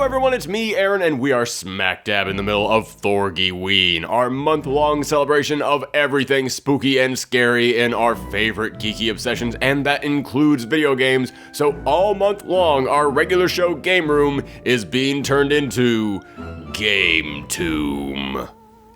everyone, it's me, Aaron, and we are smack dab in the middle of THORGIWEEN, our month-long celebration of everything spooky and scary in our favorite geeky obsessions, and that includes video games. So all month long, our regular show Game Room is being turned into Game Tomb.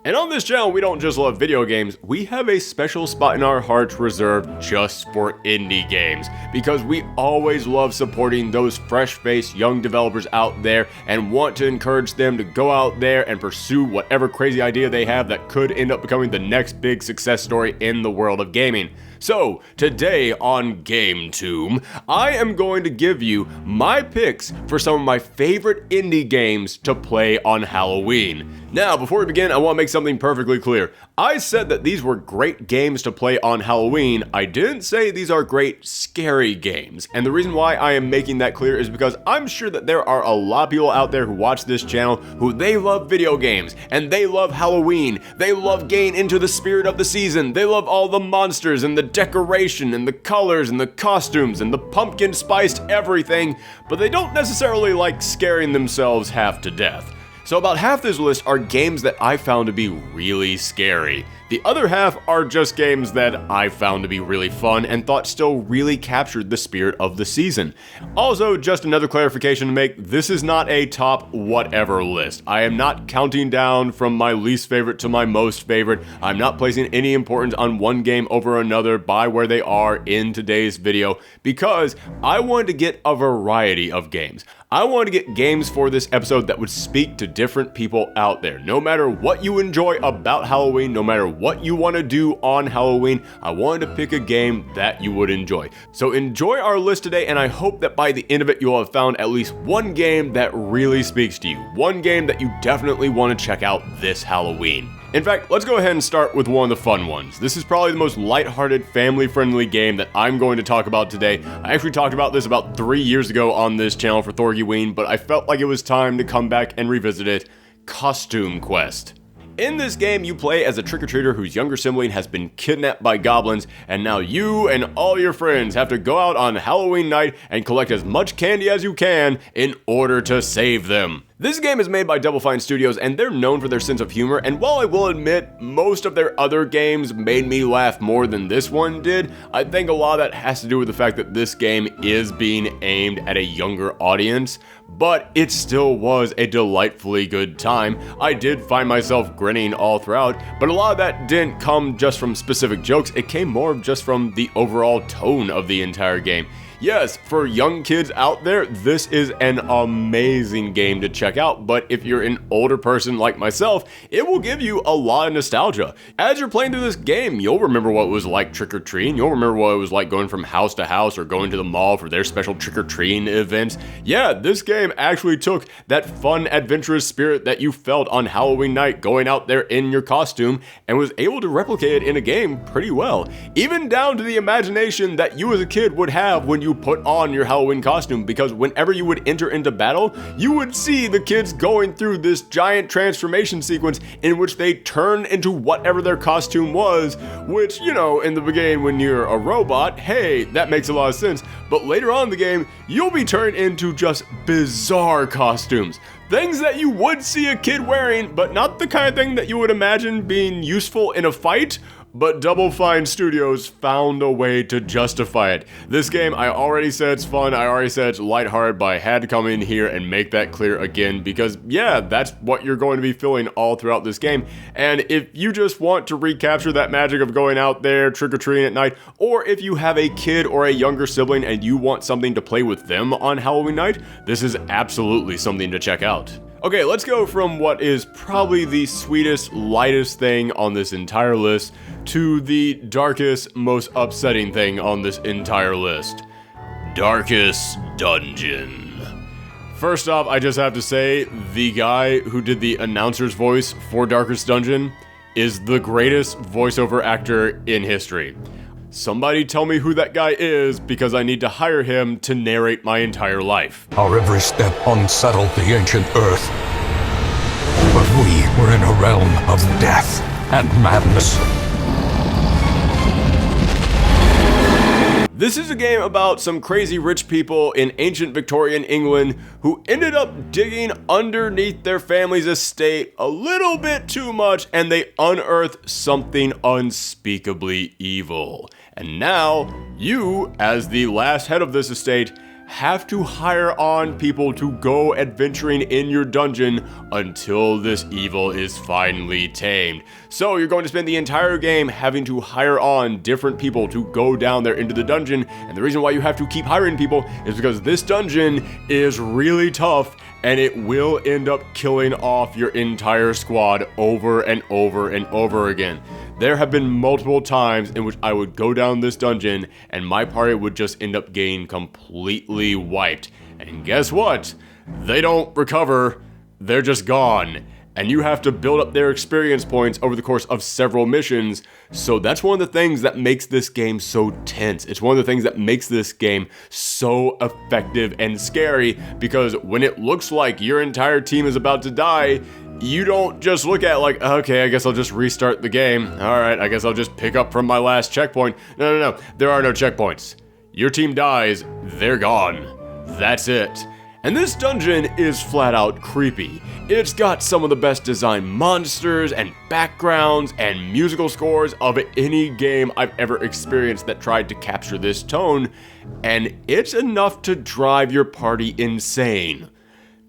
And on this channel, we don't just love video games, we have a special spot in our hearts reserved just for indie games, because we always love supporting those fresh-faced young developers out there and want to encourage them to go out there and pursue whatever crazy idea they have that could end up becoming the next big success story in the world of gaming. So, today on Game Tomb, I am going to give you my picks for some of my favorite indie games to play on Halloween. Now, before we begin, I want to make something perfectly clear. I said that these were great games to play on Halloween. I didn't say these are great scary games. And the reason why I am making that clear is because I'm sure that there are a lot of people out there who watch this channel who they love video games and they love Halloween. They love getting into the spirit of the season. They love all the monsters and the decoration and the colors and the costumes and the pumpkin spiced everything, but they don't necessarily like scaring themselves half to death. So about half this list are games that I found to be really scary. The other half are just games that I found to be really fun and thought still really captured the spirit of the season. Also, just another clarification to make, this is not a top whatever list. I am not counting down from my least favorite to my most favorite. I'm not placing any importance on one game over another by where they are in today's video, because I wanted to get a variety of games. I wanted to get games for this episode that would speak to different people out there. No matter what you enjoy about Halloween, no matter what you want to do on Halloween, I wanted to pick a game that you would enjoy. So enjoy our list today, and I hope that by the end of it you'll have found at least one game that really speaks to you. One game that you definitely want to check out this Halloween. In fact, let's go ahead and start with one of the fun ones. This is probably the most lighthearted, family-friendly game that I'm going to talk about today. I actually talked about this about 3 years ago on this channel for THORGIWEEN, but I felt like it was time to come back and revisit it. Costume Quest. In this game, you play as a trick-or-treater whose younger sibling has been kidnapped by goblins, and now you and all your friends have to go out on Halloween night and collect as much candy as you can in order to save them. This game is made by Double Fine Studios, and they're known for their sense of humor, and while I will admit most of their other games made me laugh more than this one did, I think a lot of that has to do with the fact that this game is being aimed at a younger audience, but it still was a delightfully good time. I did find myself grinning all throughout, but a lot of that didn't come just from specific jokes, it came more just from the overall tone of the entire game. Yes, for young kids out there, this is an amazing game to check out, but if you're an older person like myself, it will give you a lot of nostalgia. As you're playing through this game, you'll remember what it was like trick-or-treating, you'll remember what it was like going from house to house or going to the mall for their special trick-or-treating events. Yeah, this game actually took that fun, adventurous spirit that you felt on Halloween night going out there in your costume and was able to replicate it in a game pretty well. Even down to the imagination that you as a kid would have when you put on your Halloween costume, because whenever you would enter into battle, you would see the kids going through this giant transformation sequence in which they turn into whatever their costume was, which, you know, in the beginning when you're a robot, hey, that makes a lot of sense, but later on in the game, you'll be turned into just bizarre costumes. Things that you would see a kid wearing, but not the kind of thing that you would imagine being useful in a fight. But Double Fine Studios found a way to justify it. This game, I already said it's fun, I already said it's lighthearted, but I had to come in here and make that clear again because, yeah, that's what you're going to be feeling all throughout this game. And if you just want to recapture that magic of going out there trick-or-treating at night, or if you have a kid or a younger sibling and you want something to play with them on Halloween night, this is absolutely something to check out. Okay, let's go from what is probably the sweetest, lightest thing on this entire list to the darkest, most upsetting thing on this entire list. Darkest Dungeon. First off, I just have to say, the guy who did the announcer's voice for Darkest Dungeon is the greatest voiceover actor in history. Somebody tell me who that guy is, because I need to hire him to narrate my entire life. Our every step unsettled the ancient earth, but we were in a realm of death and madness. This is a game about some crazy rich people in ancient Victorian England who ended up digging underneath their family's estate a little bit too much, and they unearthed something unspeakably evil. And now, you, as the last head of this estate, have to hire on people to go adventuring in your dungeon until this evil is finally tamed. So you're going to spend the entire game having to hire on different people to go down there into the dungeon, and the reason why you have to keep hiring people is because this dungeon is really tough and it will end up killing off your entire squad over and over and over again. There have been multiple times in which I would go down this dungeon and my party would just end up getting completely wiped. And guess what? They don't recover, they're just gone. And you have to build up their experience points over the course of several missions. So that's one of the things that makes this game so tense. It's one of the things that makes this game so effective and scary, because when it looks like your entire team is about to die, you don't just look at it like, okay, I guess I'll just restart the game. All right, I guess I'll just pick up from my last checkpoint. No. There are no checkpoints. Your team dies, they're gone. That's it. And this dungeon is flat out creepy. It's got some of the best designed monsters and backgrounds and musical scores of any game I've ever experienced that tried to capture this tone, and it's enough to drive your party insane.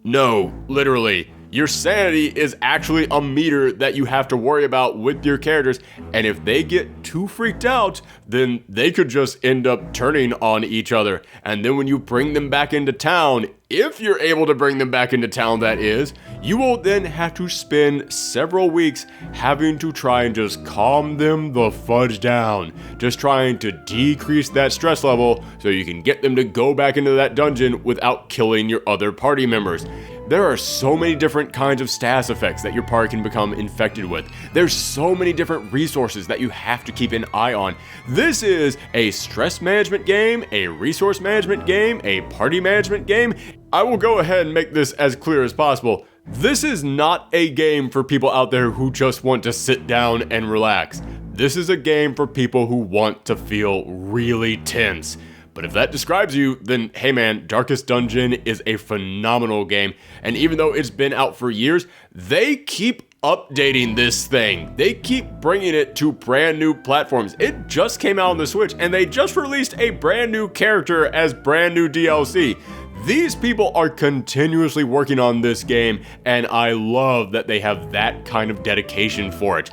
No, literally. Your sanity is actually a meter that you have to worry about with your characters, and if they get too freaked out, then they could just end up turning on each other. And then when you bring them back into town, if you're able to bring them back into town, that is, you will then have to spend several weeks having to try and just calm them the fudge down. Just trying to decrease that stress level so you can get them to go back into that dungeon without killing your other party members. There are so many different kinds of status effects that your party can become infected with. There's so many different resources that you have to keep an eye on. This is a stress management game, a resource management game, a party management game. I will go ahead and make this as clear as possible. This is not a game for people out there who just want to sit down and relax. This is a game for people who want to feel really tense. But if that describes you, then hey man, Darkest Dungeon is a phenomenal game. And even though it's been out for years, they keep updating this thing. They keep bringing it to brand new platforms. It just came out on the Switch, and they just released a brand new character as brand new DLC. These people are continuously working on this game, and I love that they have that kind of dedication for it.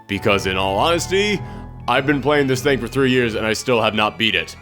Because in all honesty, I've been playing this thing for 3 years and I still have not beat it.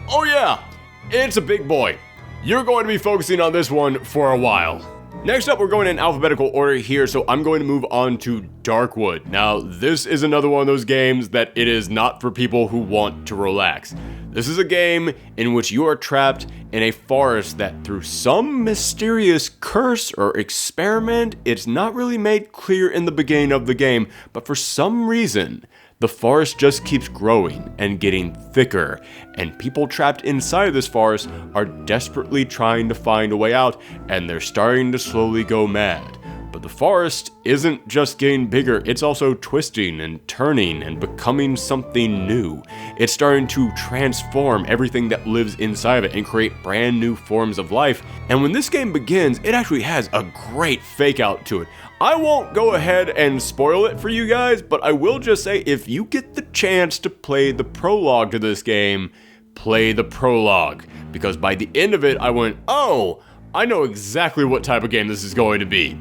Oh yeah, it's a big boy. You're going to be focusing on this one for a while. Next up, we're going in alphabetical order here, so I'm going to move on to Darkwood. Now, this is another one of those games that it is not for people who want to relax. This is a game in which you are trapped in a forest that, through some mysterious curse or experiment, it's not really made clear in the beginning of the game, but for some reason, the forest just keeps growing and getting thicker, and people trapped inside of this forest are desperately trying to find a way out, and they're starting to slowly go mad. But the forest isn't just getting bigger, it's also twisting and turning and becoming something new. It's starting to transform everything that lives inside of it and create brand new forms of life. And when this game begins, it actually has a great fake out to it. I won't go ahead and spoil it for you guys, but I will just say if you get the chance to play the prologue to this game, play the prologue. Because by the end of it, I went, oh, I know exactly what type of game this is going to be.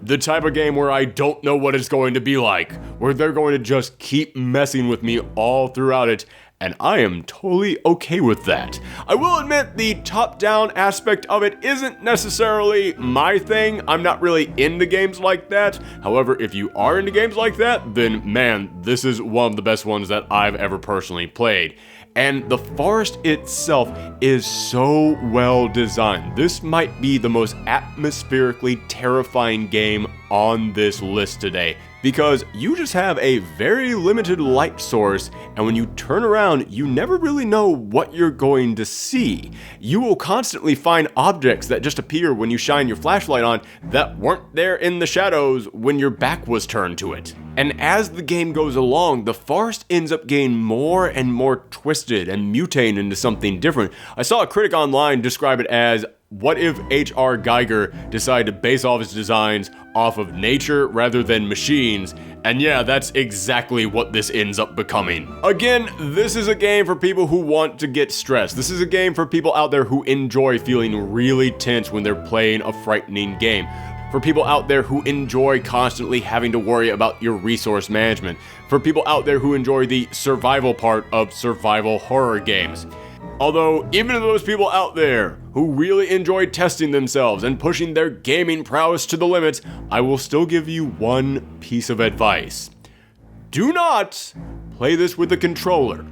The type of game where I don't know what it's going to be like, where they're going to just keep messing with me all throughout it, and I am totally okay with that. I will admit the top-down aspect of it isn't necessarily my thing. I'm not really into games like that. However, if you are into games like that, then man, this is one of the best ones that I've ever personally played. And the forest itself is so well designed. This might be the most atmospherically terrifying game on this list today, because you just have a very limited light source, and when you turn around, you never really know what you're going to see. You will constantly find objects that just appear when you shine your flashlight on that weren't there in the shadows when your back was turned to it. And as the game goes along, the forest ends up getting more and more twisted and mutating into something different. I saw a critic online describe it as, what if H.R. Geiger decided to base all of his designs off of nature rather than machines? And yeah, that's exactly what this ends up becoming. Again, this is a game for people who want to get stressed. This is a game for people out there who enjoy feeling really tense when they're playing a frightening game. For people out there who enjoy constantly having to worry about your resource management. For people out there who enjoy the survival part of survival horror games. Although, even to those people out there who really enjoy testing themselves and pushing their gaming prowess to the limits, I will still give you one piece of advice. Do not play this with a controller.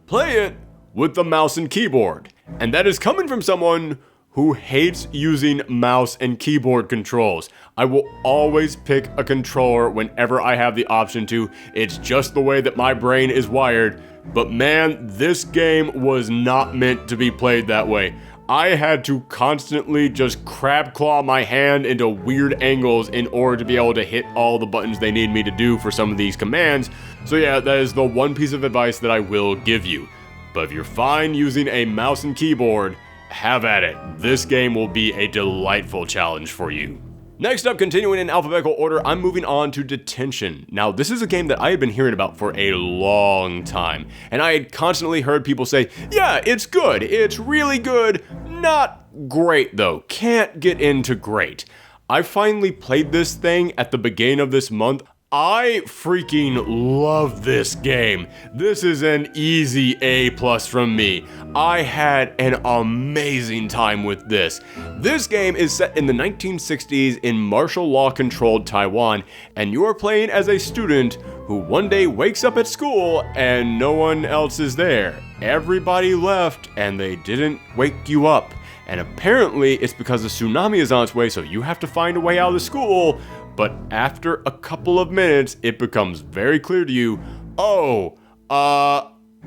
Play it with the mouse and keyboard. And that is coming from someone who hates using mouse and keyboard controls. I will always pick a controller whenever I have the option to. It's just the way that my brain is wired. But man, this game was not meant to be played that way. I had to constantly just crab claw my hand into weird angles in order to be able to hit all the buttons they need me to do for some of these commands. So yeah, that is the one piece of advice that I will give you. But if you're fine using a mouse and keyboard, have at it. This game will be a delightful challenge for you. Next up, continuing in alphabetical order, I'm moving on to Detention. Now, this is a game that I had been hearing about for a long time, and I had constantly heard people say, yeah, it's good, it's really good, not great though, can't get into great. I finally played this thing at the beginning of this month. I freaking love this game. This is an easy A+ from me. I had an amazing time with this. This game is set in the 1960s in martial law controlled Taiwan, and you are playing as a student who one day wakes up at school and no one else is there. Everybody left and they didn't wake you up. And apparently it's because a tsunami is on its way, so you have to find a way out of the school. But after a couple of minutes, it becomes very clear to you, the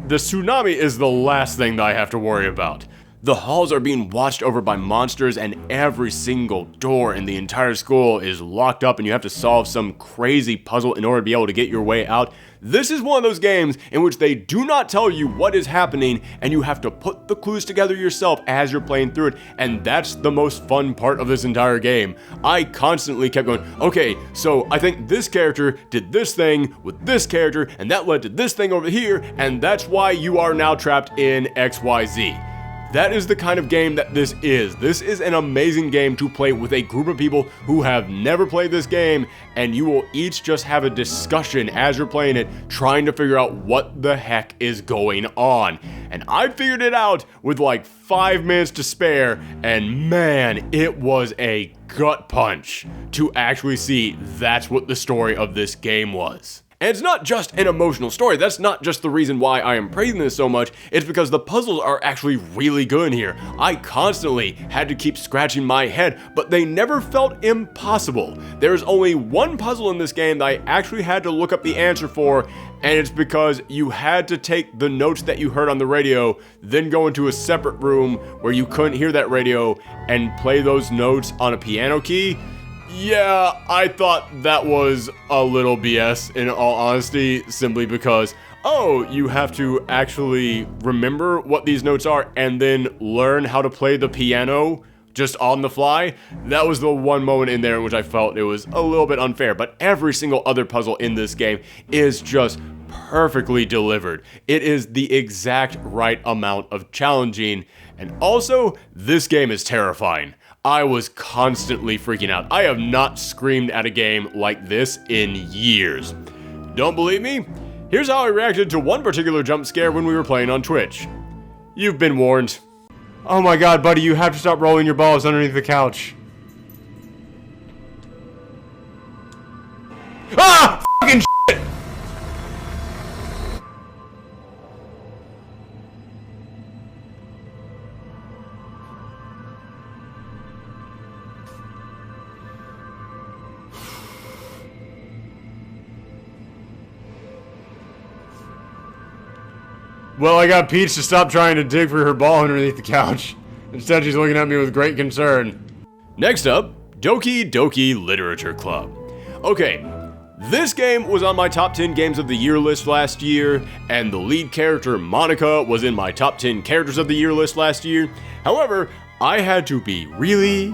tsunami is the last thing that I have to worry about. The halls are being watched over by monsters, and every single door in the entire school is locked up, and you have to solve some crazy puzzle in order to be able to get your way out. This is one of those games in which they do not tell you what is happening, and you have to put the clues together yourself as you're playing through it, and that's the most fun part of this entire game. I constantly kept going, okay, so I think this character did this thing with this character, and that led to this thing over here, and that's why you are now trapped in XYZ. That is the kind of game that this is. This is an amazing game to play with a group of people who have never played this game, and you will each just have a discussion as you're playing it, trying to figure out what the heck is going on. And I figured it out with like 5 minutes to spare, and man, it was a gut punch to actually see that's what the story of this game was. And it's not just an emotional story. That's not just the reason why I am praising this so much. It's because the puzzles are actually really good in here. I constantly had to keep scratching my head, but they never felt impossible. There's only one puzzle in this game that I actually had to look up the answer for, and it's because you had to take the notes that you heard on the radio, then go into a separate room where you couldn't hear that radio and play those notes on a piano key. Yeah, I thought that was a little BS in all honesty, simply because, you have to actually remember what these notes are and then learn how to play the piano just on the fly. That was the one moment in there in which I felt it was a little bit unfair, but every single other puzzle in this game is just perfectly delivered. It is the exact right amount of challenging, and also, this game is terrifying. I was constantly freaking out. I have not screamed at a game like this in years. Don't believe me? Here's how I reacted to one particular jump scare when we were playing on Twitch. You've been warned. Oh my god, buddy, you have to stop rolling your balls underneath the couch. Ah! Fucking shit! Well, I got Peach to stop trying to dig for her ball underneath the couch. Instead, she's looking at me with great concern. Next up, DokiDoki Literature Club. Okay, This game was on my top 10 games of the year list last year, and the lead character, Monica, was in my top 10 characters of the year list last year. However, I had to be really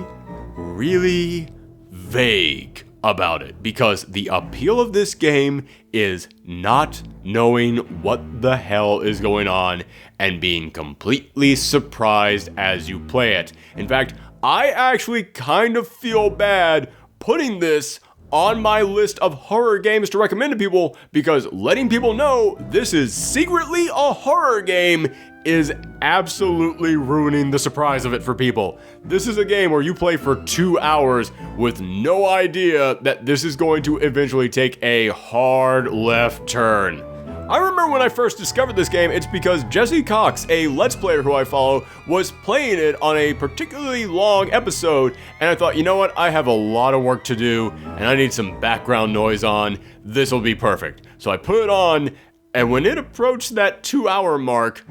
vague about it because the appeal of this game is not knowing what the hell is going on and being completely surprised as you play it. In fact, I actually kind of feel bad putting this on my list of horror games to recommend to people because letting people know this is secretly a horror game is absolutely ruining the surprise of it for people. This is a game where you play for 2 hours with no idea that this is going to eventually take a hard left turn. I remember when I first discovered this game, it's because Jesse Cox, a Let's Player who I follow, was playing it on a particularly long episode, and I thought, you know what, I have a lot of work to do, and I need some background noise on. This will be perfect. So I put it on, and when it approached that 2-hour mark,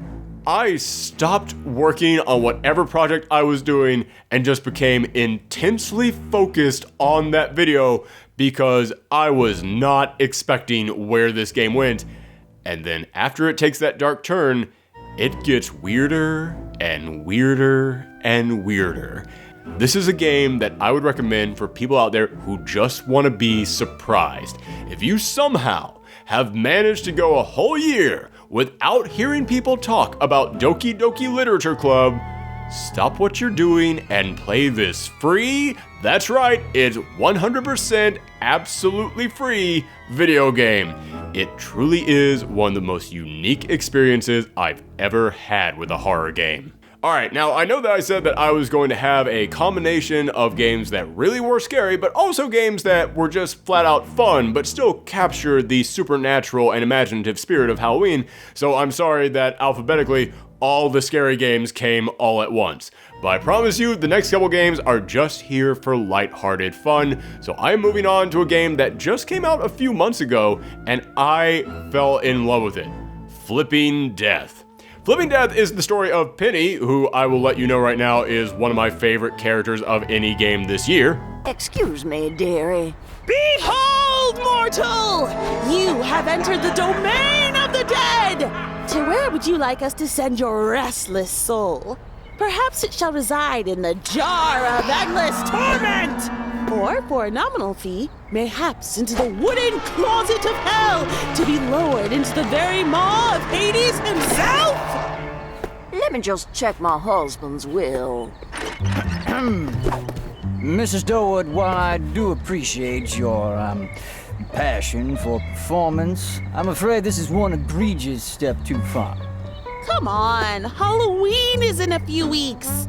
I stopped working on whatever project I was doing and just became intensely focused on that video because I was not expecting where this game went. And then after it takes that dark turn, it gets weirder and weirder and weirder. This is a game that I would recommend for people out there who just want to be surprised. If you somehow have managed to go a whole year without hearing people talk about DokiDoki Literature Club, stop what you're doing and play this free, that's right, it's 100% absolutely free video game. It truly is one of the most unique experiences I've ever had with a horror game. Alright, now I know that I said that I was going to have a combination of games that really were scary, but also games that were just flat out fun, but still captured the supernatural and imaginative spirit of Halloween, so I'm sorry that alphabetically all the scary games came all at once. But I promise you, the next couple games are just here for lighthearted fun, so I'm moving on to a game that just came out a few months ago, and I fell in love with it. Flipping Death. Flipping Death is the story of Penny, who I will let you know right now is one of my favorite characters of any game this year. Excuse me, dearie. Behold, mortal! You have entered the domain of the dead! To where would you like us to send your restless soul? Perhaps it shall reside in the jar of endless torment! Or, for a nominal fee, mayhaps into the wooden closet of hell, to be lowered into the very maw of Hades himself! Let me just check my husband's will. Mrs. Durwood, while I do appreciate your, passion for performance, I'm afraid this is one egregious step too far. Come on, Halloween is in a few weeks.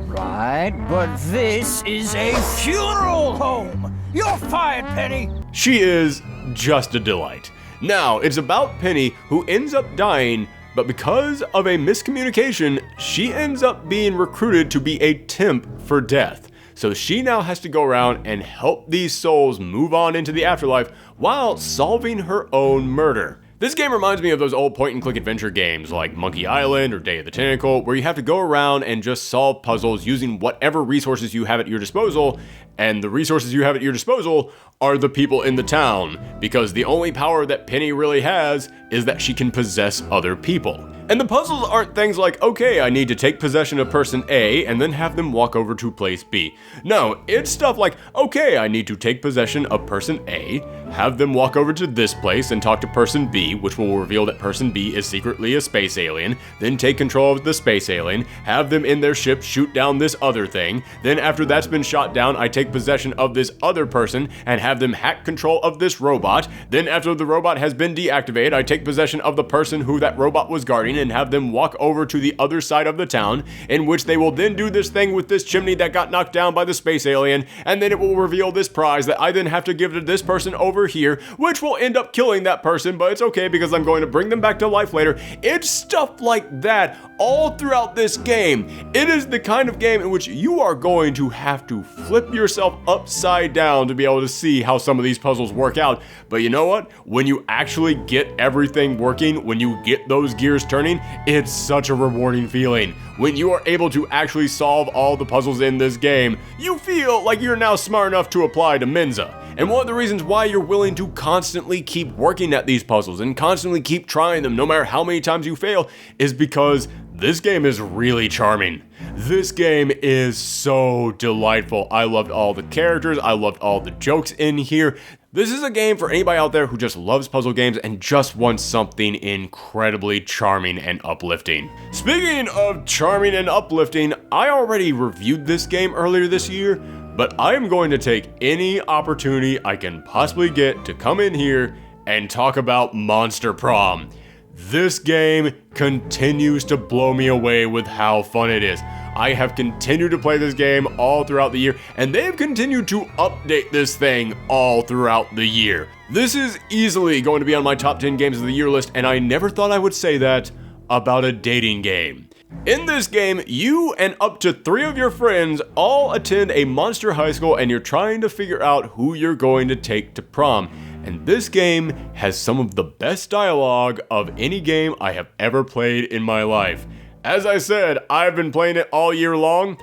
Right, but this is a funeral home! You're fired, Penny! She is just a delight. Now, it's about Penny, who ends up dying, but because of a miscommunication, she ends up being recruited to be a temp for Death. So she now has to go around and help these souls move on into the afterlife while solving her own murder. This game reminds me of those old point-and-click adventure games like Monkey Island or Day of the Tentacle, where you have to go around and just solve puzzles using whatever resources you have at your disposal, and the resources you have at your disposal are the people in the town, because the only power that Penny really has is that she can possess other people. And the puzzles aren't things like, okay, I need to take possession of person A and then have them walk over to place B. No, it's stuff like, okay, I need to take possession of person A, have them walk over to this place and talk to person B, which will reveal that person B is secretly a space alien, then take control of the space alien, have them in their ship shoot down this other thing, then after that's been shot down, I take possession of this other person and have them hack control of this robot, then after the robot has been deactivated, I take possession of the person who that robot was guarding and have them walk over to the other side of the town, in which they will then do this thing with this chimney that got knocked down by the space alien, and then it will reveal this prize that I then have to give to this person over here, which will end up killing that person, but it's okay because I'm going to bring them back to life later. It's stuff like that all throughout this game. It is the kind of game in which you are going to have to flip yourself upside down to be able to see how some of these puzzles work out. But you know what? When you actually get everything working, when you get those gears turning, it's such a rewarding feeling. When you are able to actually solve all the puzzles in this game, you feel like you're now smart enough to apply to Mensa. And one of the reasons why you're willing to constantly keep working at these puzzles and constantly keep trying them no matter how many times you fail is because this game is really charming. This game is so delightful. I loved all the characters. I loved all the jokes in here. This is a game for anybody out there who just loves puzzle games and just wants something incredibly charming and uplifting. Speaking of charming and uplifting, I already reviewed this game earlier this year, but I am going to take any opportunity I can possibly get to come in here and talk about Monster Prom. This game continues to blow me away with how fun it is. I have continued to play this game all throughout the year, and they have continued to update this thing all throughout the year. This is easily going to be on my top 10 games of the year list, and I never thought I would say that about a dating game. In this game, you and up to 3 of your friends all attend a monster high school, and you're trying to figure out who you're going to take to prom. And this game has some of the best dialogue of any game I have ever played in my life. As I said, I've been playing it all year long.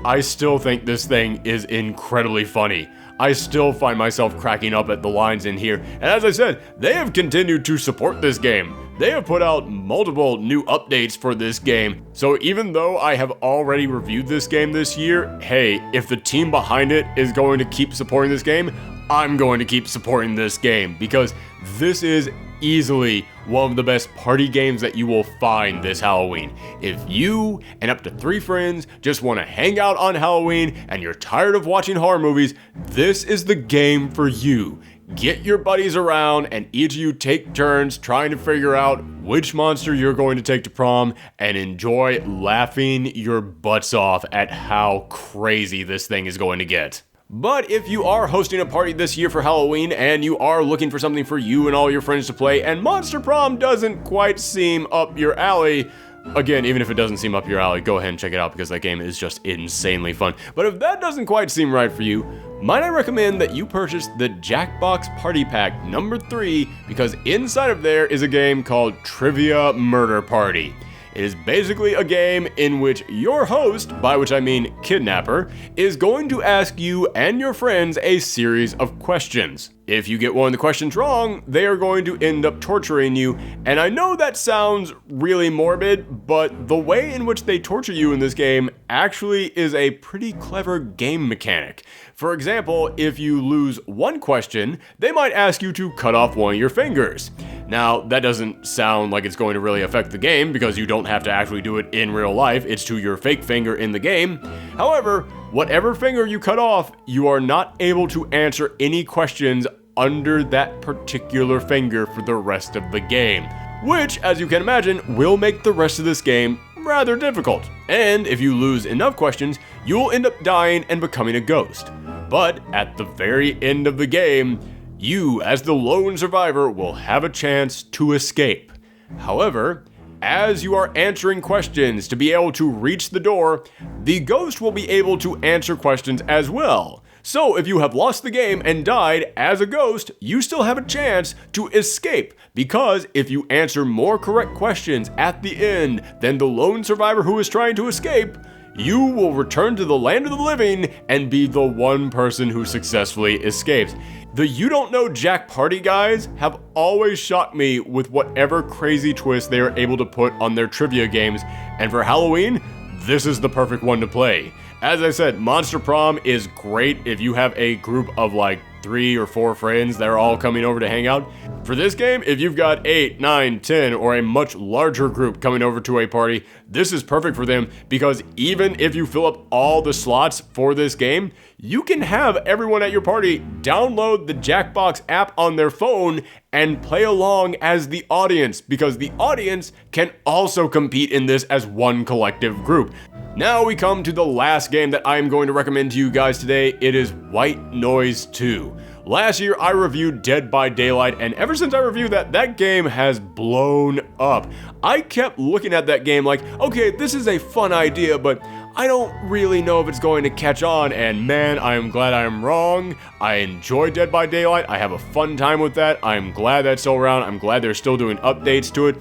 I still think this thing is incredibly funny. I still find myself cracking up at the lines in here. And as I said, they have continued to support this game. They have put out multiple new updates for this game. So even though I have already reviewed this game this year, hey, if the team behind it is going to keep supporting this game, I'm going to keep supporting this game because this is easily one of the best party games that you will find this Halloween. If you and up to 3 friends just want to hang out on Halloween and you're tired of watching horror movies, this is the game for you. Get your buddies around and each of you take turns trying to figure out which monster you're going to take to prom and enjoy laughing your butts off at how crazy this thing is going to get. But if you are hosting a party this year for Halloween and you are looking for something for you and all your friends to play and Monster Prom doesn't quite seem up your alley, again, even if it doesn't seem up your alley, go ahead and check it out because that game is just insanely fun. But if that doesn't quite seem right for you, might I recommend that you purchase the Jackbox Party Pack number 3 because inside of there is a game called Trivia Murder Party. It is basically a game in which your host, by which I mean kidnapper, is going to ask you and your friends a series of questions. If you get one of the questions wrong, they are going to end up torturing you, and I know that sounds really morbid, but the way in which they torture you in this game actually is a pretty clever game mechanic. For example, if you lose one question, they might ask you to cut off one of your fingers. Now, that doesn't sound like it's going to really affect the game because you don't have to actually do it in real life, it's to your fake finger in the game. However, whatever finger you cut off, you are not able to answer any questions under that particular finger for the rest of the game, which, as you can imagine, will make the rest of this game rather difficult. And if you lose enough questions, you will end up dying and becoming a ghost. But at the very end of the game, you, as the lone survivor, will have a chance to escape. However, as you are answering questions to be able to reach the door, the ghost will be able to answer questions as well. So if you have lost the game and died as a ghost, you still have a chance to escape, because if you answer more correct questions at the end than the lone survivor who is trying to escape, you will return to the land of the living and be the one person who successfully escapes. The You Don't Know Jack Party guys have always shocked me with whatever crazy twist they are able to put on their trivia games, and for Halloween, this is the perfect one to play. As I said, Monster Prom is great if you have a group of like 3 or 4 friends that are all coming over to hang out. For this game, if you've got 8, 9, 10, or a much larger group coming over to a party, this is perfect for them because even if you fill up all the slots for this game, you can have everyone at your party download the Jackbox app on their phone and play along as the audience, because the audience can also compete in this as one collective group. Now we come to the last game that I'm going to recommend to you guys today. It is White Noise 2. Last year I reviewed Dead by Daylight, and ever since I reviewed that game has blown up. I kept looking at that game like, okay, this is a fun idea, but I don't really know if it's going to catch on, and man, I am glad I am wrong. I enjoy Dead by Daylight. I have a fun time with that. I'm glad that's still around. I'm glad they're still doing updates to it.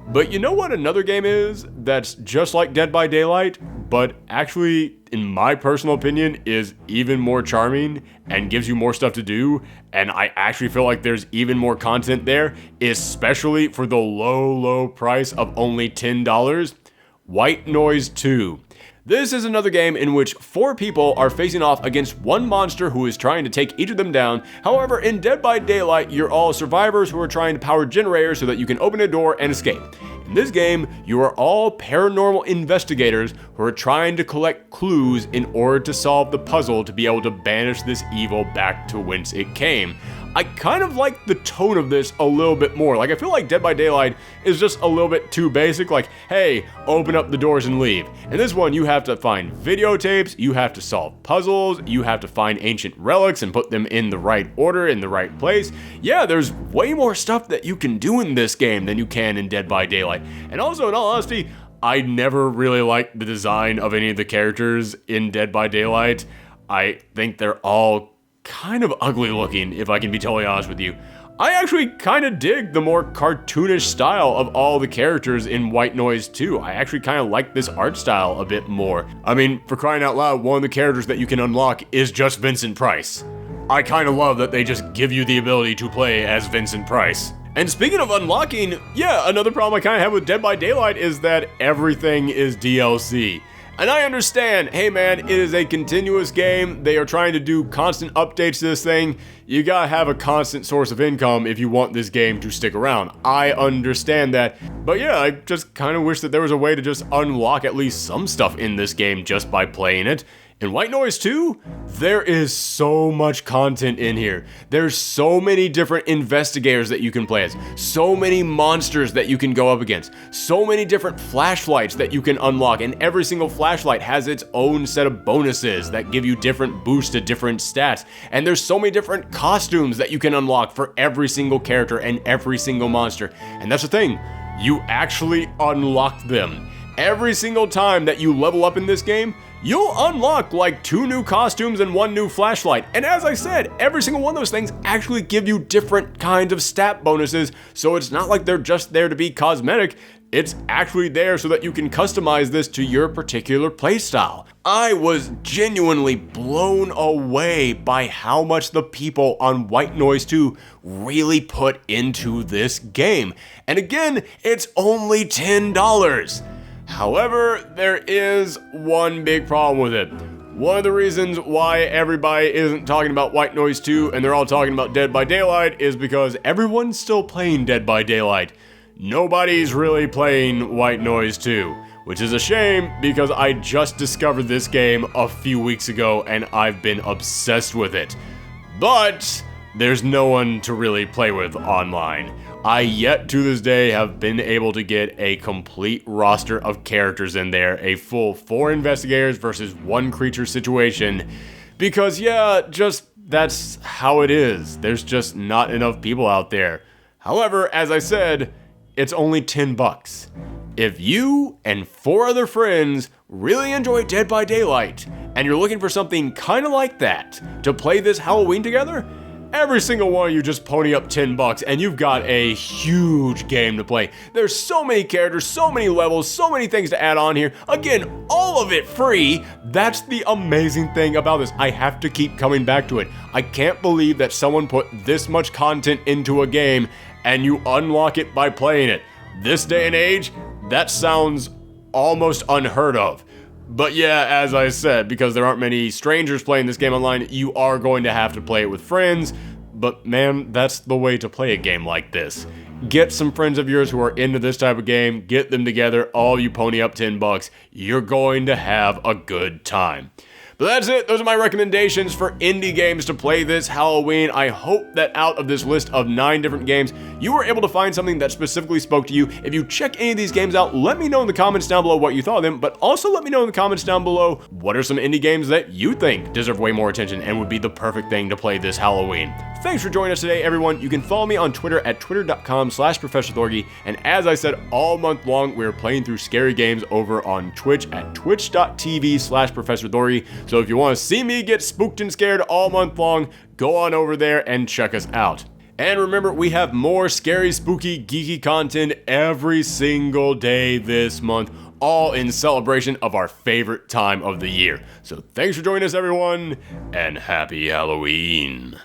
But you know what another game is that's just like Dead by Daylight, but actually, in my personal opinion, is even more charming and gives you more stuff to do, and I actually feel like there's even more content there, especially for the low price of only $10, White Noise 2. This is another game in which 4 people are facing off against one monster who is trying to take each of them down. However, in Dead by Daylight, you're all survivors who are trying to power generators so that you can open a door and escape. In this game, you are all paranormal investigators who are trying to collect clues in order to solve the puzzle to be able to banish this evil back to whence it came. I kind of like the tone of this a little bit more. Like, I feel like Dead by Daylight is just a little bit too basic, like, hey, open up the doors and leave. In this one, you have to find videotapes, you have to solve puzzles, you have to find ancient relics and put them in the right order, in the right place. Yeah, there's way more stuff that you can do in this game than you can in Dead by Daylight. And also, in all honesty, I never really liked the design of any of the characters in Dead by Daylight. I think they're all kind of ugly looking, if I can be totally honest with you. I actually kind of dig the more cartoonish style of all the characters in White Noise 2. I actually kind of like this art style a bit more. I mean, for crying out loud, one of the characters that you can unlock is just Vincent Price. I kind of love that they just give you the ability to play as Vincent Price. And speaking of unlocking, yeah, another problem I kind of have with Dead by Daylight is that everything is DLC. And I understand, hey man, it is a continuous game. They are trying to do constant updates to this thing. You gotta have a constant source of income if you want this game to stick around. I understand that. But yeah, I just kind of wish that there was a way to just unlock at least some stuff in this game just by playing it. In White Noise 2, there is so much content in here. There's so many different investigators that you can play as, so many monsters that you can go up against, so many different flashlights that you can unlock, and every single flashlight has its own set of bonuses that give you different boosts to different stats. And there's so many different costumes that you can unlock for every single character and every single monster. And that's the thing, you actually unlock them. Every single time that you level up in this game, you'll unlock like 2 new costumes and 1 new flashlight. And as I said, every single one of those things actually give you different kinds of stat bonuses, so it's not like they're just there to be cosmetic. It's actually there so that you can customize this to your particular playstyle. I was genuinely blown away by how much the people on White Noise 2 really put into this game. And again, it's only $10. However, there is one big problem with it. One of the reasons why everybody isn't talking about White Noise 2 and they're all talking about Dead by Daylight is because everyone's still playing Dead by Daylight. Nobody's really playing White Noise 2, which is a shame because I just discovered this game a few weeks ago and I've been obsessed with it. But there's no one to really play with online. I yet to this day have been able to get a complete roster of characters in there, a full 4 investigators versus 1 creature situation, because yeah, just that's how it is. There's just not enough people out there. However, as I said, it's only $10. If you and 4 other friends really enjoy Dead by Daylight, and you're looking for something kind of like that to play this Halloween together, every single one of you just pony up $10 and you've got a huge game to play. There's so many characters, so many levels, so many things to add on here. Again, all of it free. That's the amazing thing about this. I have to keep coming back to it. I can't believe that someone put this much content into a game and you unlock it by playing it. This day and age, that sounds almost unheard of. But yeah, as I said, because there aren't many strangers playing this game online, you are going to have to play it with friends. But man, that's the way to play a game like this. Get some friends of yours who are into this type of game, get them together, all you pony up $10. You're going to have a good time. But that's it. Those are my recommendations for indie games to play this Halloween. I hope that out of this list of 9 different games, you were able to find something that specifically spoke to you. If you check any of these games out, let me know in the comments down below what you thought of them, but also let me know in the comments down below what are some indie games that you think deserve way more attention and would be the perfect thing to play this Halloween. Thanks for joining us today, everyone. You can follow me on Twitter at twitter.com/ProfessorThorgy. And as I said, all month long, we're playing through scary games over on Twitch at twitch.tv/ProfessorThorgy. So if you want to see me get spooked and scared all month long, go on over there and check us out. And remember, we have more scary, spooky, geeky content every single day this month all in celebration of our favorite time of the year. So thanks for joining us, everyone, and happy Halloween.